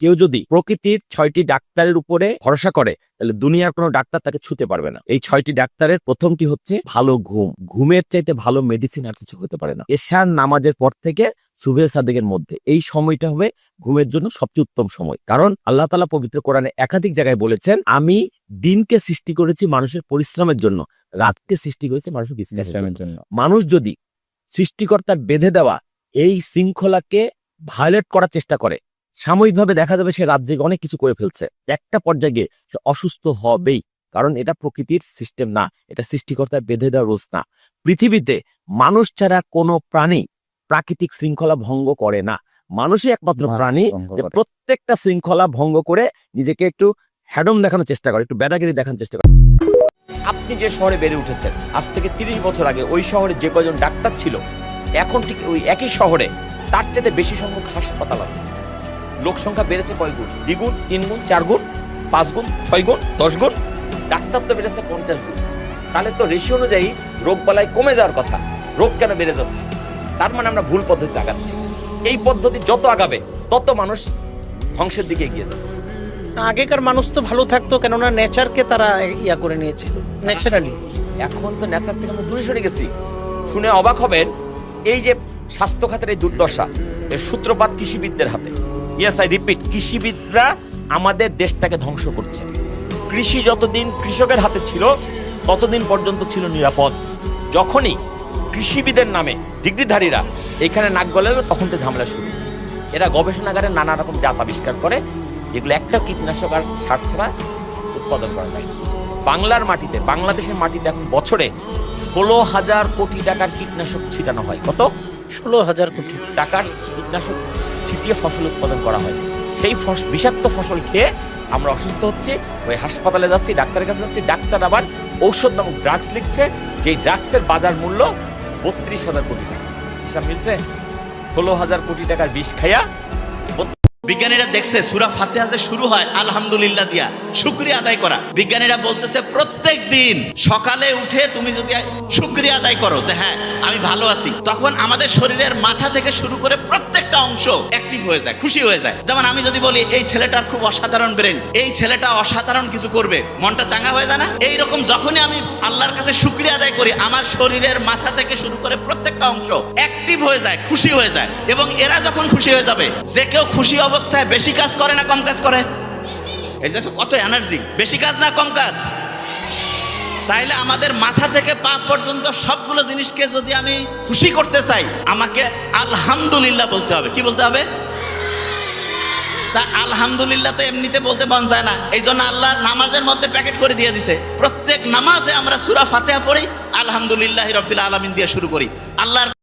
কেউ যদি প্রকৃতির 6টি ডাক্তারের উপরে ভরসা করে তাহলে দুনিয়ার কোনো ডাক্তার তাকে ছুতে পারবে না। এই 6টি ডাক্তারের প্রথমটি হচ্ছে ভালো ঘুম। ঘুমের চাইতে ভালো মেডিসিন আর কিছু হতে পারে না। এশার নামাজের পর থেকে সুবহে সাদেকের মধ্যে এই সময়টা হবে ঘুমের জন্য সবচেয়ে উত্তম সময়। কারণ আল্লাহ তাআলা পবিত্র কোরআনে একাধিক জায়গায় বলেছেন, আমি দিনকে সৃষ্টি করেছি মানুষের পরিশ্রমের জন্য, রাতকে সৃষ্টি করেছি মানুষের বিশ্রামের জন্য। মানুষ যদি সৃষ্টিকর্তার বেঁধে দেওয়া এই শৃঙ্খলাকে ভায়োলেট করার চেষ্টা করে, সাময়িকভাবে দেখা যাবে সে রাত জেগে অনেক কিছু করে ফেলছে, একটা পর্যায়ে গিয়ে সে অসুস্থ হবেই। কারণ এটা প্রকৃতির সিস্টেম না, এটা সৃষ্টিকর্তার বেঁধে দেওয়া রোজ না। পৃথিবীতে মানুষ ছাড়া কোনো প্রাণী প্রাকৃতিক শৃঙ্খলা ভঙ্গ করে না। মানুষই একমাত্র প্রাণী যে প্রত্যেকটা শৃঙ্খলা ভঙ্গ করে নিজেকে একটু হ্যাডম দেখানোর চেষ্টা করে, একটু ব্যাটাগিরি দেখানোর চেষ্টা করে। আপনি যে শহরে বেড়ে উঠেছেন, আজ থেকে 30 বছর আগে ওই শহরে যে কয়জন ডাক্তার ছিল, এখন ঠিক ওই একই শহরে তার চেয়ে বেশি সংখ্যক হাসপাতাল আছে। লোক সংখ্যা বেড়েছে কয় গুণ? 2 গুণ, 3 গুণ, 4 গুণ, 5 গুণ, 6 গুণ, 10 গুণ। ডাক্তার তো বেড়েছে 50 গুণ। তাহলে তো রেশিও অনুযায়ী রোগ বালাই কমে যাওয়ার কথা, রোগ কেন বেড়ে যাচ্ছে? তার মানে আমরা ভুল পদ্ধতিতে আগাচ্ছি। এই পদ্ধতি যত আগাবে তত মানুষ ধ্বংসের দিকে এগিয়ে যাবে। আগেকার মানুষ তো ভালো থাকতো, কেননা নেচারকে তারা ইয়া করে নিয়েছিল ন্যাচারালি। এখন তো নেচার থেকে আমরা দূরে সরে গেছি। শুনে অবাক হবেন, এই যে স্বাস্থ্য খাতের এই দুর্দশা, এর সূত্রপাত কৃষিবিদদের হাতে। ইয়েস, আই রিপিট, কৃষিবিদরা আমাদের দেশটাকে ধ্বংস করছে। কৃষি যতদিন কৃষকের হাতে ছিল ততদিন পর্যন্ত ছিল নিরাপদ। যখনই কৃষিবিদের নামে ডিগ্রিধারীরা এখানে নাক গলালো, তখন তো ঝামেলা শুরু। এরা গবেষণাগারে নানা রকম জাত আবিষ্কার করে, যেগুলো একটা কীটনাশক আর সার ছাড়া উৎপাদন করা যায়। বাংলার মাটিতে, বাংলাদেশের মাটিতে এখন বছরে 16,000 কোটি টাকার কীটনাশক ছিটানো হয়। কত? 16,000 কোটি টাকার কীটনাশক ছিটিয়ে ফসল উৎপাদন করা হয়। সেই বিষাক্ত ফসল খেয়ে আমরা অসুস্থ হচ্ছি, ওই হাসপাতালে যাচ্ছি, ডাক্তারের কাছে যাচ্ছি, ডাক্তার আবার ঔষধ নামক ড্রাগস লিখছে, যেই ড্রাগসের বাজার মূল্য 32,000 কোটি টাকা। হিসাব মিলছে? 16,000 কোটি টাকার বিষ খাইয়া। বিজ্ঞানীরা দেখছে সূরা ফাতিহা যে শুরু হয় আলহামদুলিল্লাহ দিয়া, শুকরিয়া আদায় করা। বিজ্ঞানীরা বলতেছে প্রত্যেক দিন সকালে উঠে তুমি যদি শুকরিয়া আদায় করো যে হ্যাঁ আমি ভালো আছি, তখন আমাদের শরীরের মাথা থেকে শুরু করে প্রত্যেকটা অংশ অ্যাক্টিভ হয়ে যায়, খুশি হয়ে যায়। যেমন আমি যদি বলি এই ছেলেটার খুব অসাধারণ ব্রেন, এই ছেলেটা অসাধারণ কিছু করবে, মনটা চাঙ্গা হয়ে যায় না? এইরকম যখনই আমি আল্লাহর কাছে শুকরিয়া আদায় করি, আমার শরীরের মাথা থেকে শুরু করে প্রত্যেকটা অংশ অ্যাক্টিভ হয়ে যায়, খুশি হয়ে যায়। এবং এরা যখন খুশি হয়ে যাবে, যে কেউ খুশি অবস্থায় বেশি কাজ করে না কম কাজ করে? এই দেখো কত এনার্জি, বেশি কাজ না কম কাজ? তাইলে আমাদের মাথা থেকে পা পর্যন্ত সবগুলো জিনিসকে যদি আমি খুশি করতে চাই, আমাকে আলহামদুলিল্লাহ বলতে হবে। কি বলতে হবে? তা আলহামদুলিল্লাহ তো এমনিতে বলতে মন যায় না, এই জন্য আল্লাহ নামাজের মধ্যে প্যাকেট করে দিয়ে দিছে। প্রত্যেক নামাজে আমরা সূরা ফাতিহা পড়ি, আলহামদুলিল্লাহি রাব্বিল আলামিন দিয়ে শুরু করি। আল্লাহর